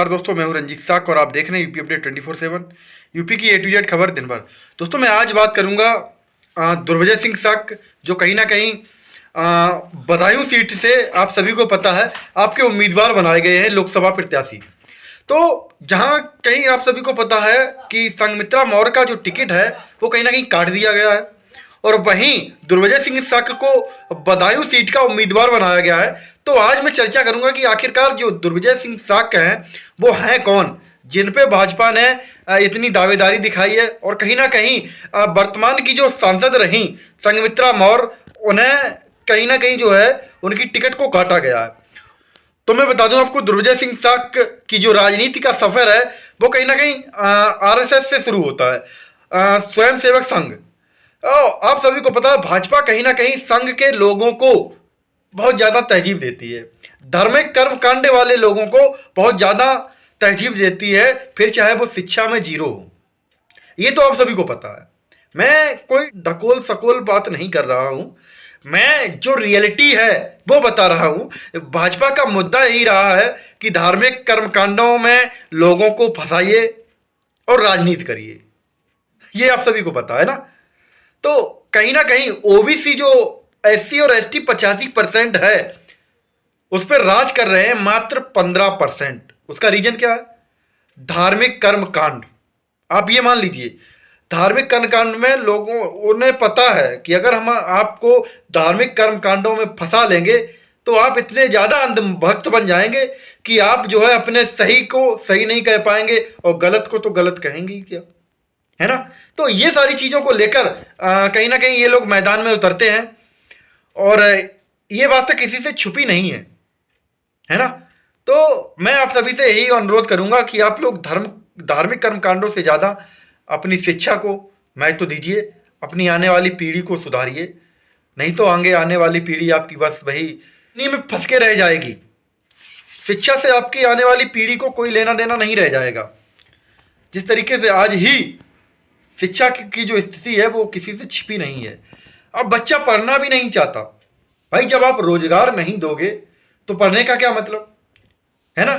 नमस्कार दोस्तों, मैं हूं रंजीत साक और आप देख रहे हैं यूपी अपडेट 24/7। यूपी की A to Z खबर दिन भर। दोस्तों मैं आज बात करूंगा दुर्विजय सिंह साक, जो कहीं ना कहीं बदायूं सीट से आप सभी को पता है आपके उम्मीदवार बनाए गए हैं, लोकसभा प्रत्याशी। तो जहां कहीं आप सभी को पता है कि संघमित्रा मौर्य का जो टिकट है वो कहीं ना कहीं काट दिया गया है, और वहीं दुर्विजय सिंह साक को बदायूं सीट का उम्मीदवार बनाया गया है। तो आज मैं चर्चा करूंगा कि आखिरकार जो दुर्विजय सिंह साक हैं वो हैं कौन, जिन पे भाजपा ने इतनी दावेदारी दिखाई है, और कहीं ना कहीं वर्तमान की जो सांसद रही संघमित्रा मौर्य, उन्हें कहीं ना कहीं जो है उनकी टिकट को काटा गया है। तो मैं बता दूं आपको, दुर्विजय सिंह साक की जो राजनीति का सफर है वो कहीं ना कहीं RSS से शुरू होता है, स्वयं सेवक संघ। आप सभी को पता है भाजपा कहीं ना कहीं संघ के लोगों को बहुत ज्यादा तहजीब देती है, धार्मिक कर्म कांडे वाले लोगों को बहुत ज्यादा तहजीब देती है, फिर चाहे वो शिक्षा में जीरो हो। ये तो आप सभी को पता है। मैं कोई ढकोल सकोल बात नहीं कर रहा हूं, मैं जो रियलिटी है वो बता रहा हूं। भाजपा का मुद्दा यही रहा है कि धार्मिक कर्मकांडों में लोगों को फंसाइए और राजनीति करिए, ये आप सभी को पता है ना। तो कहीं ना कहीं ओबीसी जो SC और ST 85% है उस पर राज कर रहे हैं मात्र 15%। उसका रीजन क्या है? धार्मिक कर्म कांड। आप ये मान लीजिए, धार्मिक कर्म कांड में लोगों ने पता है कि अगर हम आपको धार्मिक कर्म कांडों में फंसा लेंगे तो आप इतने ज्यादा अंधभक्त बन जाएंगे कि आप जो है अपने सही को सही नहीं कह पाएंगे और गलत को तो गलत कहेंगे ही क्या, है ना। तो ये सारी चीजों को लेकर कहीं ना कहीं ये लोग मैदान में उतरते हैं, और ये बात तो किसी से छुपी नहीं है ना। तो मैं आप सभी से यही अनुरोध करूंगा कि आप लोग धार्मिक कर्मकांडों से ज्यादा अपनी शिक्षा को महत्व दीजिए, अपनी आने वाली पीढ़ी को सुधारिए, नहीं तो आगे आने वाली पीढ़ी आपकी बस वही इन्हीं में फंस के रह जाएगी। शिक्षा से आपकी आने वाली पीढ़ी को कोई लेना देना नहीं रह जाएगा। जिस तरीके से आज ही शिक्षा की जो स्थिति है वो किसी से छिपी नहीं है। अब बच्चा पढ़ना भी नहीं चाहता भाई, जब आप रोजगार नहीं दोगे तो पढ़ने का क्या मतलब, है ना।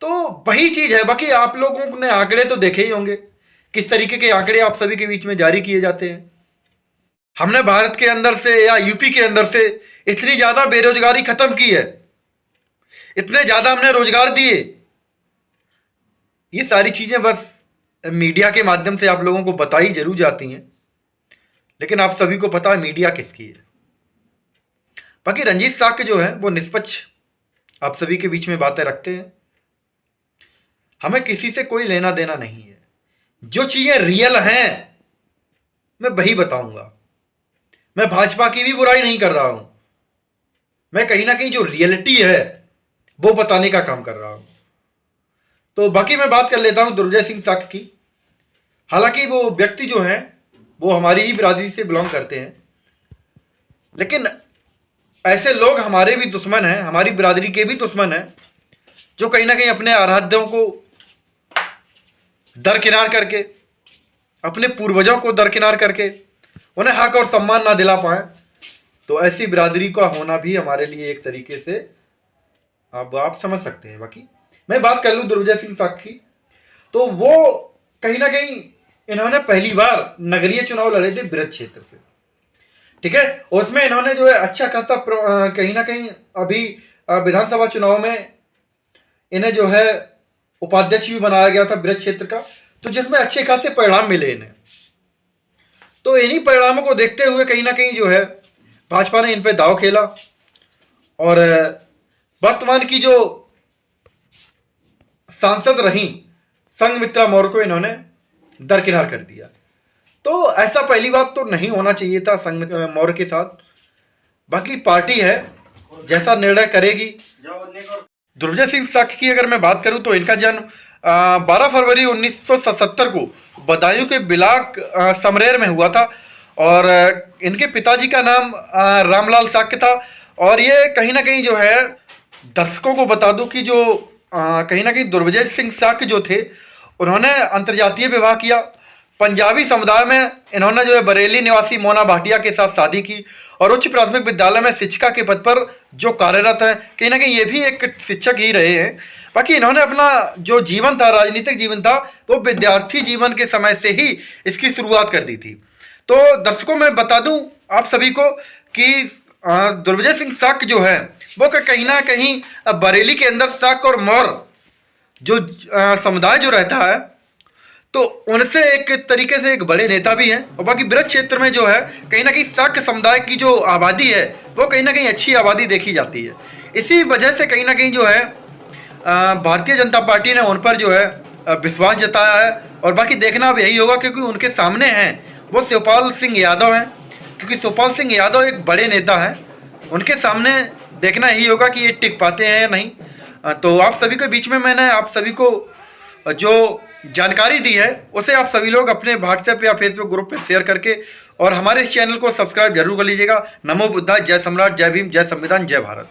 तो वही चीज है। बाकी आप लोगों ने आंकड़े तो देखे ही होंगे, किस तरीके के आंकड़े आप सभी के बीच में जारी किए जाते हैं। हमने भारत के अंदर से या यूपी के अंदर से इतनी ज्यादा बेरोजगारी खत्म की है, इतने ज्यादा हमने रोजगार दिए। ये सारी चीजें बस मीडिया के माध्यम से आप लोगों को बताई जरूर जाती हैं, लेकिन आप सभी को पता है मीडिया किसकी है। बाकी रंजीत साक जो है वो निष्पक्ष आप सभी के बीच में बातें रखते हैं। हमें किसी से कोई लेना देना नहीं है, जो चीजें रियल हैं मैं वही बताऊंगा। मैं भाजपा की भी बुराई नहीं कर रहा हूं, मैं कहीं ना कहीं जो रियलिटी है वो बताने का काम कर रहा हूं। तो बाकी मैं बात कर लेता हूं दुर्विजय सिंह साक की। हालांकि वो व्यक्ति जो हैं वो हमारी ही बिरादरी से बिलोंग करते हैं, लेकिन ऐसे लोग हमारे भी दुश्मन हैं, हमारी बिरादरी के भी दुश्मन हैं, जो कहीं ना कहीं अपने आराध्यों को दरकिनार करके, अपने पूर्वजों को दरकिनार करके उन्हें हक और सम्मान ना दिला पाए। तो ऐसी बिरादरी का होना भी हमारे लिए एक तरीके से अब आप समझ सकते हैं। बाकी मैं बात कर लूं दुर्विजय सिंह साक की, तो वो कहीं ना कहीं इन्होंने पहली बार नगरीय चुनाव लड़े थे ब्रज क्षेत्र से, ठीक है। उसमें इन्होंने जो है अच्छा खासा कहीं ना कहीं अभी विधानसभा चुनाव में इन्हें जो है उपाध्यक्ष भी बनाया गया था ब्रज क्षेत्र का, तो जिसमें अच्छे खासे परिणाम मिले इन्हें। तो इन्हीं परिणामों को देखते हुए कहीं ना कहीं जो है भाजपा ने इन पे दांव खेला, और वर्तमान की जो सांसद रही संघमित्रा मौर्य को इन्होंने दरकिनार कर दिया। तो ऐसा पहली बात तो नहीं होना चाहिए था संघमित्रा मौर्य के साथ। बाकी पार्टी है, जैसा निर्णय करेगी। दुर्विजय सिंह साक की अगर मैं बात करूं तो इनका जन्म 12 फरवरी 1977 को बदायूं के बिलाक समरेर में हुआ था, और इनके पिताजी का नाम रामलाल साक था। और ये कहीं ना कहीं जो है दर्शकों को बता दूं कि जो कहीं ना कहीं दुर्विजय सिंह साक जो थे उन्होंने अंतर्जातीय विवाह किया, पंजाबी समुदाय में इन्होंने जो है बरेली निवासी मोना भाटिया के साथ शादी की और उच्च प्राथमिक विद्यालय में शिक्षिका के पद पर जो कार्यरत है, कहीं ना कहीं ये भी एक शिक्षक ही रहे हैं। बाकी इन्होंने अपना जो जीवन था, राजनीतिक जीवन था, वो विद्यार्थी जीवन के समय से ही इसकी शुरुआत कर दी थी। तो दर्शकों मैं बता दूं आप सभी को कि दुर्विजय सिंह शक जो है वो कहीं ना कहीं बरेली के अंदर शक और मौर्य जो समुदाय जो रहता है, तो उनसे एक तरीके से एक बड़े नेता भी हैं। और बाकी ब्रज क्षेत्र में जो है कहीं ना कहीं शक समुदाय की जो आबादी है वो कहीं ना कहीं अच्छी आबादी देखी जाती है। इसी वजह से कहीं ना कहीं जो है भारतीय जनता पार्टी ने उन पर जो है विश्वास जताया है। और बाकी देखना अब यही होगा, क्योंकि उनके सामने हैं वो शिवपाल सिंह यादव हैं, क्योंकि शिवपाल सिंह यादव एक बड़े नेता हैं। उनके सामने देखना यही होगा कि ये टिक पाते हैं या नहीं। तो आप सभी के बीच में मैंने आप सभी को जो जानकारी दी है उसे आप सभी लोग अपने व्हाट्सएप या फेसबुक ग्रुप पे शेयर करके और हमारे इस चैनल को सब्सक्राइब जरूर कर लीजिएगा। नमो बुद्धाय, जय सम्राट, जय भीम, जय संविधान, जय भारत।